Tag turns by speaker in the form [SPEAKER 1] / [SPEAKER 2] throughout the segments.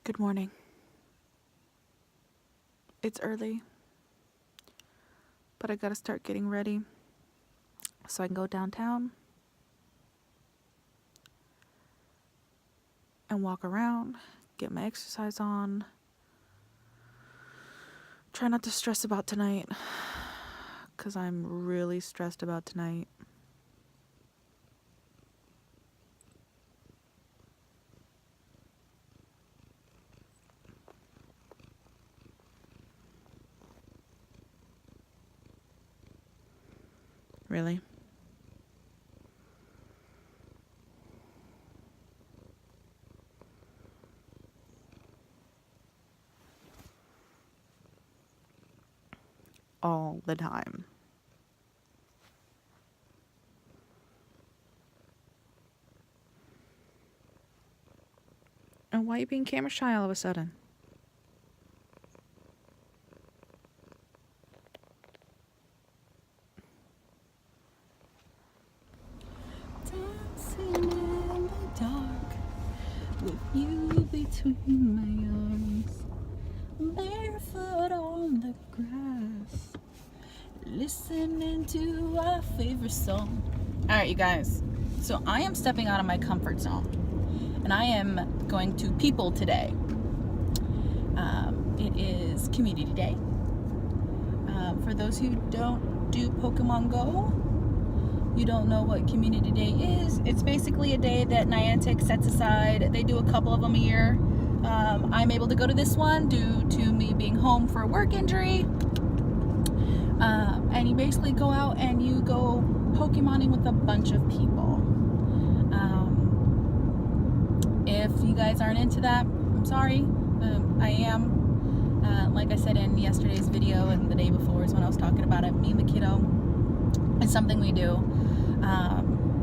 [SPEAKER 1] Good morning. It's early, but I gotta start getting ready so I can go downtown and walk around, get my exercise on. Try not to stress about tonight, because I'm really stressed about tonight. Really? All the time. And why are you being camera shy all of a sudden?
[SPEAKER 2] Dancing in the dark with you between my arms, barefoot on the grass, listening to our favorite song. All right, you guys. So I am stepping out of my comfort zone, and I am going to people today. It is Community Day. For those who don't do Pokemon Go, you don't know what Community Day is. It's basically a day that Niantic sets aside. They do a couple of them a year. I'm able to go to this one due to me being home for a work injury. And you basically go out and you go Pokemoning with a bunch of people. If you guys aren't into that, I'm sorry. I am. Like I said in yesterday's video and the day before is when I was talking about it, me and the kiddo. It's something we do.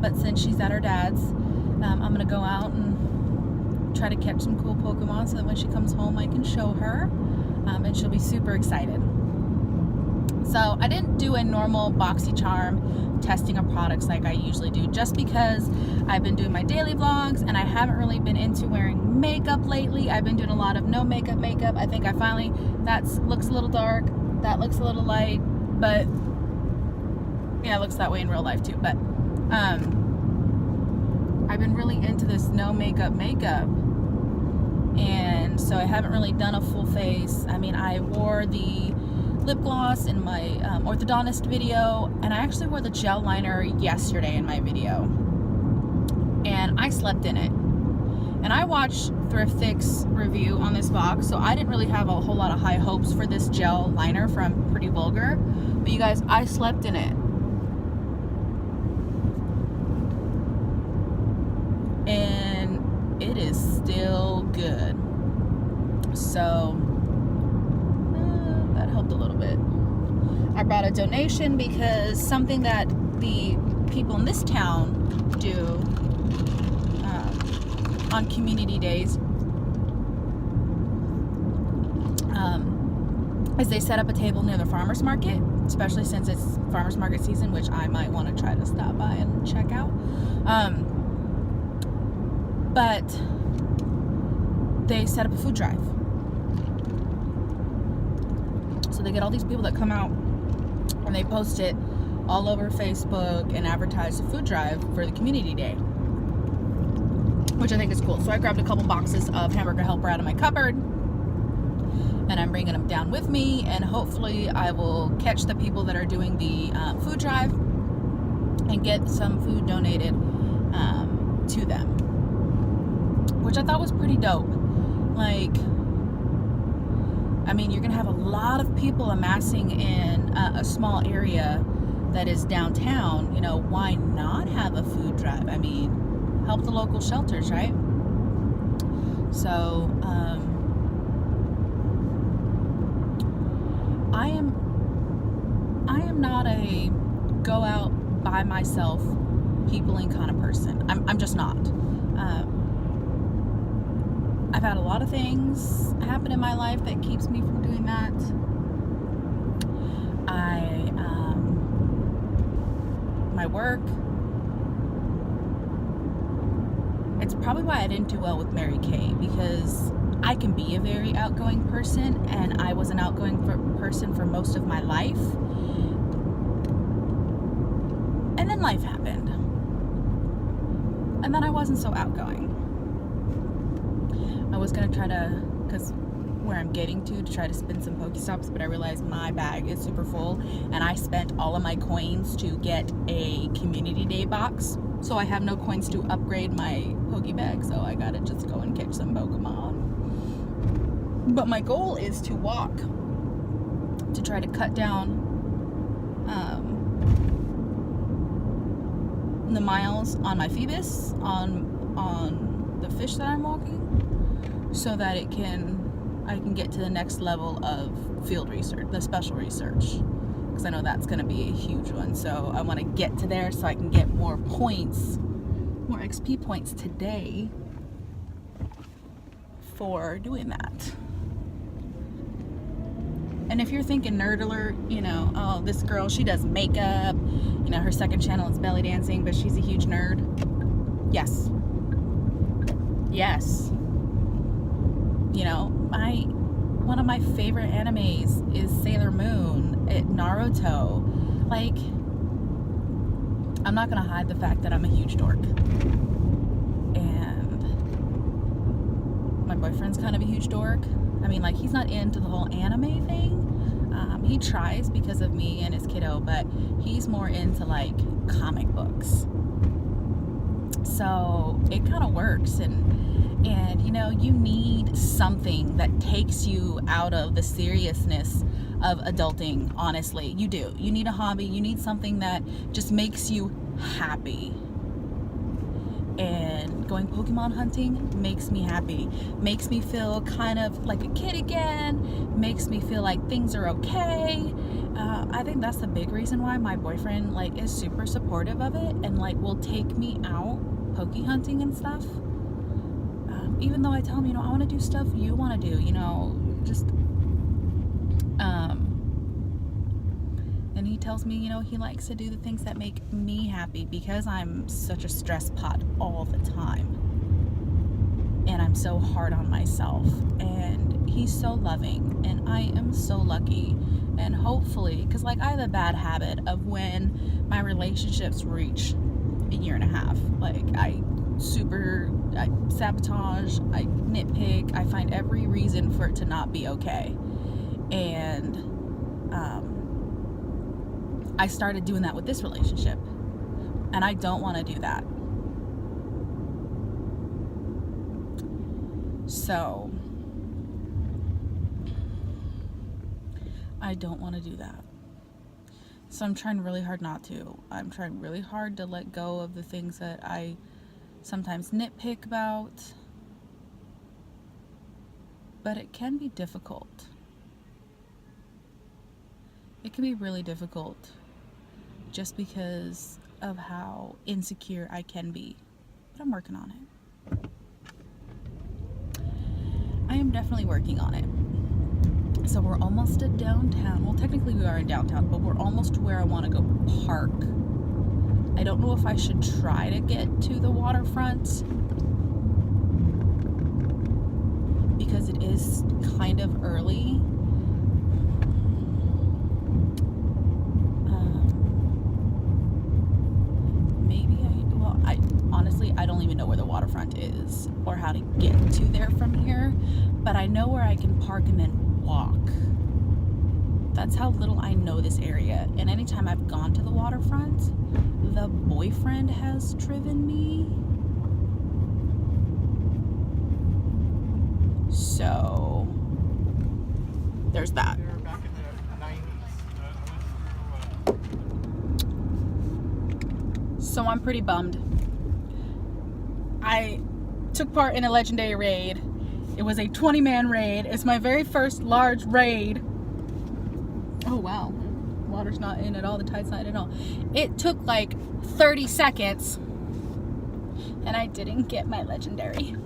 [SPEAKER 2] But since she's at her dad's, I'm going to go out and try to catch some cool Pokemon so that when she comes home I can show her. And she'll be super excited. So I didn't do a normal BoxyCharm testing of products like I usually do, just because I've been doing my daily vlogs and I haven't really been into wearing makeup lately. I've been doing a lot of no makeup. I think I finally, that looks a little dark, that looks a little light, but yeah, it looks that way in real life too. But I've been really into this no makeup, and so I haven't really done a full face. I mean, I wore the lip gloss in my orthodontist video, and I actually wore the gel liner yesterday in my video, and I slept in it. And I watched Thrift's review on this box, so I didn't really have a whole lot of high hopes for this gel liner from Pretty Vulgar, but you guys, I slept in it. And it is still good. So that helped a little bit. I brought a donation because something that the people in this town do on community days is they set up a table near the farmer's market, especially since it's farmer's market season, which I might want to try to stop by and check out. But they set up a food drive. So they get all these people that come out and they post it all over Facebook and advertise the food drive for the community day, which I think is cool. So I grabbed a couple boxes of Hamburger Helper out of my cupboard, and I'm bringing them down with me, and hopefully I will catch the people that are doing the food drive and get some food donated to them, which I thought was pretty dope. Like, I mean, you're gonna have a lot of people amassing in a small area that is downtown. You know, why not have a food drive? I mean, help the local shelters, right? So I am not a go out by myself peopling kind of person. I'm just not. I've had a lot of things happen in my life that keeps me from doing that. My work. It's probably why I didn't do well with Mary Kay, because I can be a very outgoing person, and I was an outgoing person for most of my life. And then life happened. And then I wasn't so outgoing. I was going to try to, because where I'm getting to try to spin some Pokestops, but I realized my bag is super full, and I spent all of my coins to get a community day box, so I have no coins to upgrade my Poke bag, so I gotta just go and catch some Pokemon. But my goal is to walk, to try to cut down the miles on my Phoebus, on the fish that I'm walking, so that I can get to the next level of field research, the special research, because I know that's going to be a huge one. So I want to get to there so I can get more points, more XP points today for doing that. And if you're thinking nerd alert, you know, oh, this girl, she does makeup, you know, her second channel is belly dancing, but she's a huge nerd. Yes. Yes. You know, one of my favorite animes is Sailor Moon, Naruto. Like, I'm not gonna hide the fact that I'm a huge dork, and my boyfriend's kind of a huge dork. I mean, like, he's not into the whole anime thing. He tries because of me and his kiddo, but he's more into like comic books. So it kind of works, and you know, you need something that takes you out of the seriousness of adulting. Honestly, you do. You need a hobby. You need something that just makes you happy. And going Pokemon hunting makes me happy. Makes me feel kind of like a kid again. Makes me feel like things are okay. I think that's the big reason why my boyfriend like is super supportive of it, and like will take me out Poke hunting and stuff. Even though I tell him, you know, I want to do stuff you want to do, you know, just and he tells me, you know, he likes to do the things that make me happy, because I'm such a stress pot all the time, and I'm so hard on myself, and he's so loving, and I am so lucky. And hopefully, because like I have a bad habit of when my relationships reach a year and a half, like I sabotage, I nitpick, I find every reason for it to not be okay. And I started doing that with this relationship, and I don't want to do that. So I don't want to do that. So I'm trying really hard not to. I'm trying really hard to let go of the things that I sometimes nitpick about. But it can be difficult. It can be really difficult just because of how insecure I can be. But I'm working on it. I am definitely working on it. So we're almost at downtown. Well, technically we are in downtown, but we're almost to where I want to go park. I don't know if I should try to get to the waterfront, because it is kind of early. Honestly, I don't even know where the waterfront is or how to get to there from here, but I know where I can park and then walk. That's how little I know this area. And anytime I've gone to the waterfront, the boyfriend has driven me. So there's that.
[SPEAKER 3] Back in the 90s.
[SPEAKER 2] So I'm pretty bummed. I took part in a legendary raid. It was a 20-man raid. It's my very first large raid. Oh wow, water's not in at all, the tide's not in at all. It took like 30 seconds and I didn't get my legendary.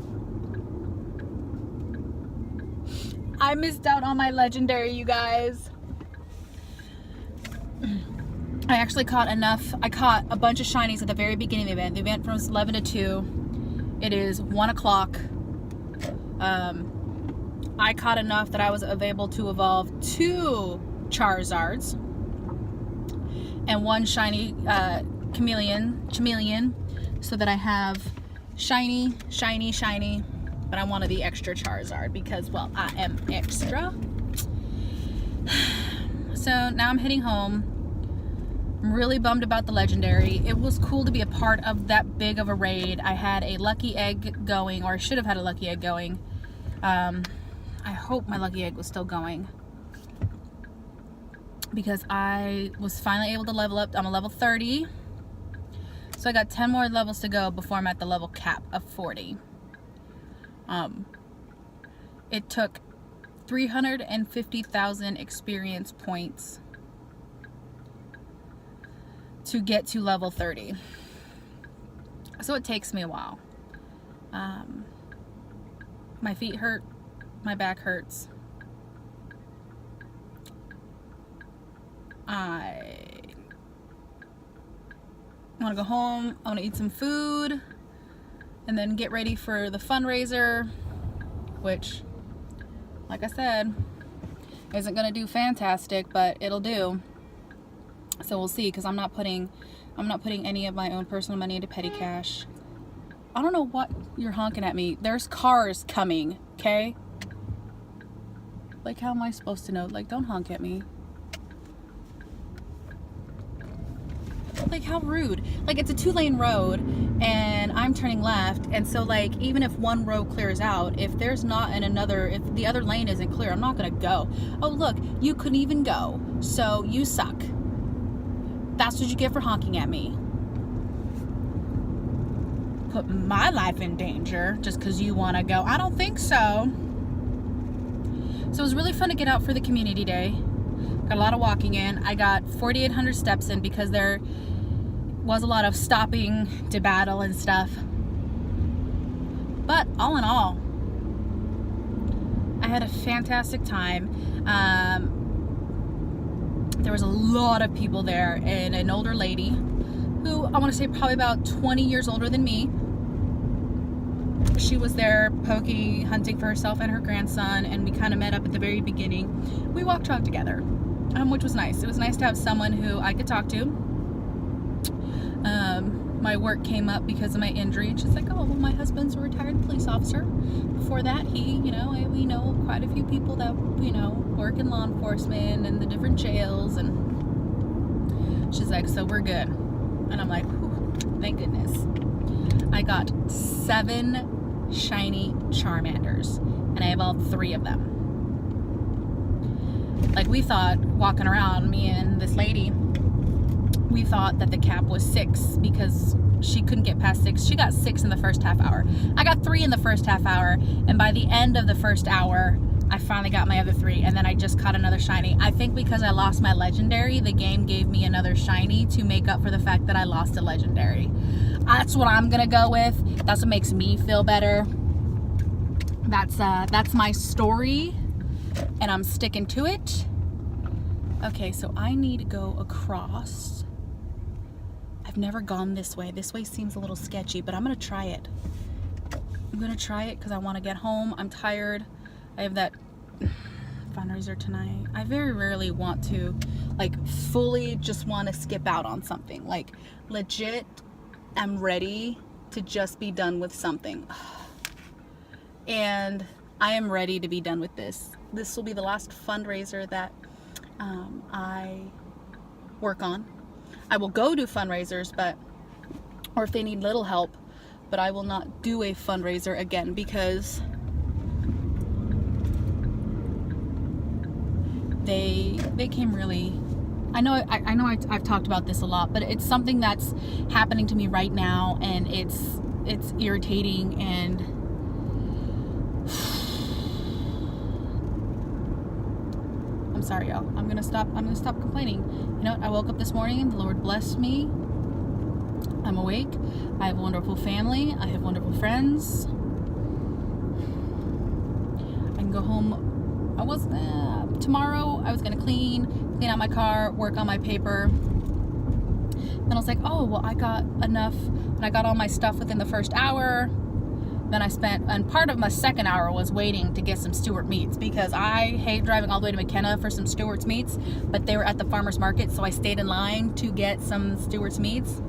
[SPEAKER 2] I missed out on my legendary, you guys. I actually caught enough. I caught a bunch of shinies at the very beginning of the event. The event from 11 to 2. It is 1 o'clock. I caught enough that I was able to evolve 2 Charizards and 1 shiny chameleon, so that I have shiny, but I wanted the extra Charizard because, well, I am extra. So now I'm heading home. I'm really bummed about the legendary. It was cool to be a part of that big of a raid. I had a lucky egg going, or I should have had a lucky egg going. I hope my lucky egg was still going, because I was finally able to level up. I'm a level 30. So I got 10 more levels to go before I'm at the level cap of 40. It took 350,000 experience points to get to level 30. So it takes me a while. My feet hurt, my back hurts. I want to go home, I want to eat some food, and then get ready for the fundraiser, which, like I said, isn't going to do fantastic, but it'll do. So we'll see, because I'm not putting any of my own personal money into petty cash. I don't know what you're honking at me. There's cars coming, okay? Like, how am I supposed to know? Like, don't honk at me. Like, how rude. Like, it's a 2-lane road and I'm turning left, and so, like, even if one road clears out, if there's not if the other lane isn't clear, I'm not gonna go. Oh, look, you couldn't even go, so you suck. That's what you get for honking at me. Put my life in danger just because you want to go? I don't think so. So it was really fun to get out for the community day. Got a lot of walking in. I got 4,800 steps in because there was a lot of stopping to battle and stuff. But all in all, I had a fantastic time. There was a lot of people there, and an older lady who I want to say probably about 20 years older than me. She was there pokey hunting for herself and her grandson, and we kind of met up at the very beginning. We walked around together, which was nice. It was nice to have someone who I could talk to. My work came up because of my injury, and she's like, oh, well, my husband's a retired police officer. Before that, we know quite a few people that, work in law enforcement and the different jails, and she's like, so we're good. And I'm like, thank goodness. I got 7 shiny Charmanders, and I evolved 3 of them. Like, we thought, walking around, me and this lady, we thought that the cap was 6 because she couldn't get past 6. She got 6 in the first half hour. I got 3 in the first half hour, and by the end of the first hour, I finally got my other 3, and then I just caught another shiny. I think because I lost my legendary, the game gave me another shiny to make up for the fact that I lost a legendary. That's what I'm gonna go with. That's what makes me feel better. That's my story, and I'm sticking to it. Okay, so I need to go across. I've never gone this way. This way seems a little sketchy, but I'm gonna try it. I'm gonna try it because I want to get home. I'm tired. I have that fundraiser tonight. I very rarely want to, like, fully just want to skip out on something. Like, legit, I'm ready to just be done with something. And I am ready to be done with this. This will be the last fundraiser that I work on. I will go do fundraisers, or if they need little help, but I will not do a fundraiser again because they came really. I know I've talked about this a lot, but it's something that's happening to me right now, and it's irritating, and I'm sorry, y'all. I'm gonna stop complaining. You know what? I woke up this morning and the Lord blessed me. I'm awake. I have a wonderful family. I have wonderful friends. I can go home. Tomorrow I was gonna clean out my car, work on my paper. Then I was like, oh, well, I got enough, and I got all my stuff within the first hour. Then I spent, and part of my second hour was waiting to get some Stewart meats, because I hate driving all the way to McKenna for some Stewart's meats, but they were at the farmer's market, so I stayed in line to get some Stewart's meats.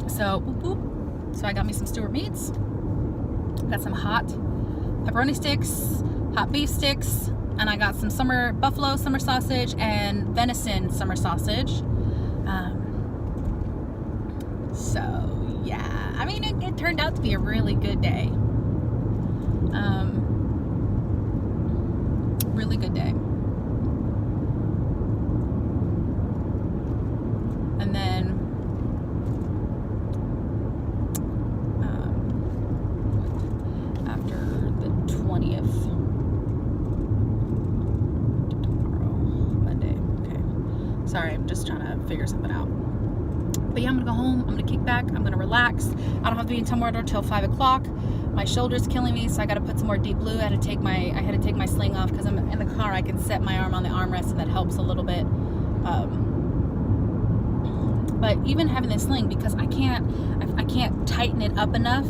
[SPEAKER 2] So boop, boop. So I got me some Stewart meats, got some hot pepperoni sticks, hot beef sticks, and I got some buffalo summer sausage and venison summer sausage. So yeah, I mean, it turned out to be a really good day. Really good day. And then after the 20th, tomorrow, Monday. Okay. Sorry, I'm just trying to figure something out. But yeah, I'm gonna go home, I'm gonna kick back, I'm gonna relax. I don't have to be in Tumwater until 5 o'clock. My shoulder's killing me, so I gotta put some more deep blue. I had to take my sling off because I'm in the car. I can set my arm on the armrest, and that helps a little bit. But even having this sling, because I can't tighten it up enough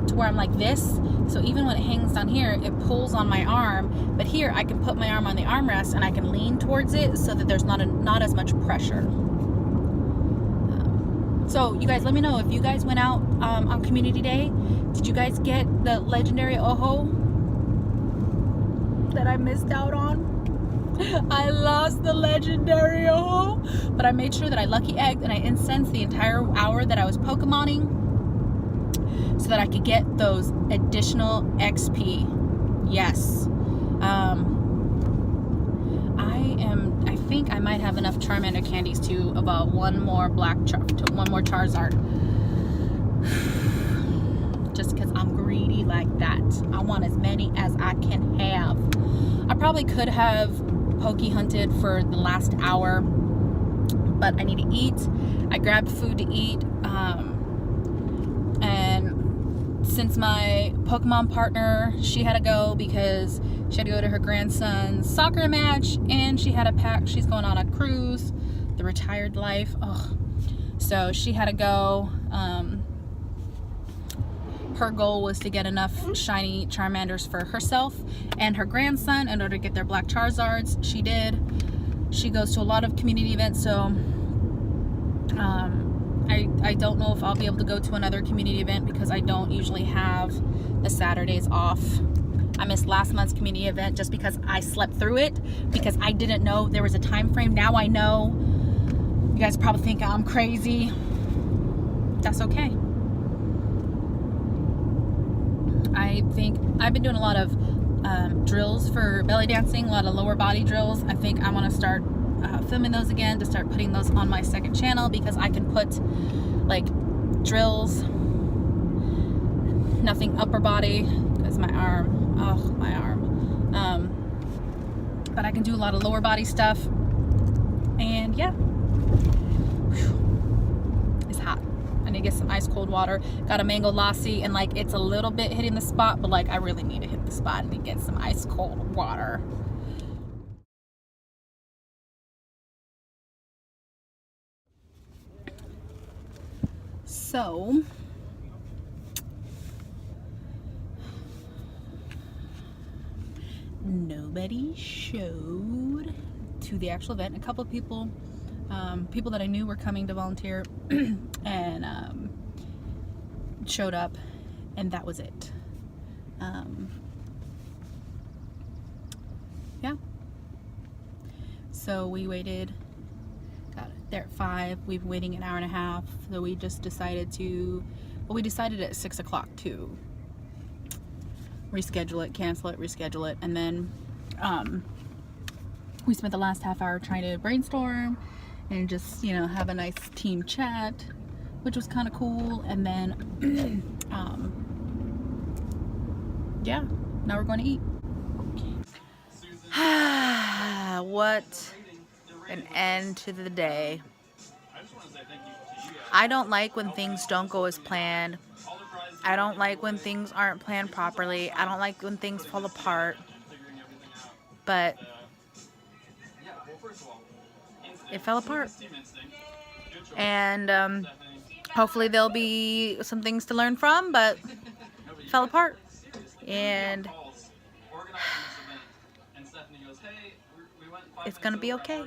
[SPEAKER 2] to where I'm like this. So even when it hangs down here, it pulls on my arm. But here, I can put my arm on the armrest and I can lean towards it so that there's not as much pressure. So you guys, let me know if you guys went out on Community Day. Did you guys get the legendary Ojo that I missed out on? I lost the legendary Ojo, but I made sure that I lucky egged and I incensed the entire hour that I was Pokemoning so that I could get those additional XP. Yes. I think I might have enough Charmander candies to about one more Charizard. Just because I'm greedy like that. I want as many as I can have. I probably could have Poke hunted for the last hour, but I need to eat. I grabbed food to eat, and since my Pokemon partner, she had to go because she had to go to her grandson's soccer match, and she had a pack. She's going on a cruise, the retired life. Ugh. So she had to go. Her goal was to get enough shiny Charmanders for herself and her grandson in order to get their black Charizards. She did. She goes to a lot of community events, so I don't know if I'll be able to go to another community event because I don't usually have the Saturdays off. I missed last month's community event just because I slept through it, because I didn't know there was a time frame. Now I know. You guys probably think I'm crazy. That's okay. I think I've been doing a lot of drills for belly dancing, a lot of lower body drills. I think I want to start filming those again, to start putting those on my second channel, because I can put like drills, nothing upper body, because my arm, oh my arm, but I can do a lot of lower body stuff. And yeah. Whew. It's hot. I need to get some ice cold water. Got a mango lassi, and like it's a little bit hitting the spot, but like I really need to hit the spot and get some ice cold water. So nobody showed to the actual event. A couple of people that I knew were coming to volunteer and showed up, and that was it. Yeah. So we waited, got there at 5. We've been waiting an hour and a half. So we just decided to, well, we decided at 6 o'clock to reschedule it, cancel it, reschedule it, and then we spent the last half hour trying to brainstorm and just, you know, have a nice team chat, which was kind of cool. And then yeah, now we're going to eat.
[SPEAKER 1] What an end to the day. I don't like when things don't go as planned. I don't like when things aren't planned properly. I don't like when things fall apart. But it fell apart. And Hopefully there'll be some things to learn from, but fell apart. And it's gonna be okay.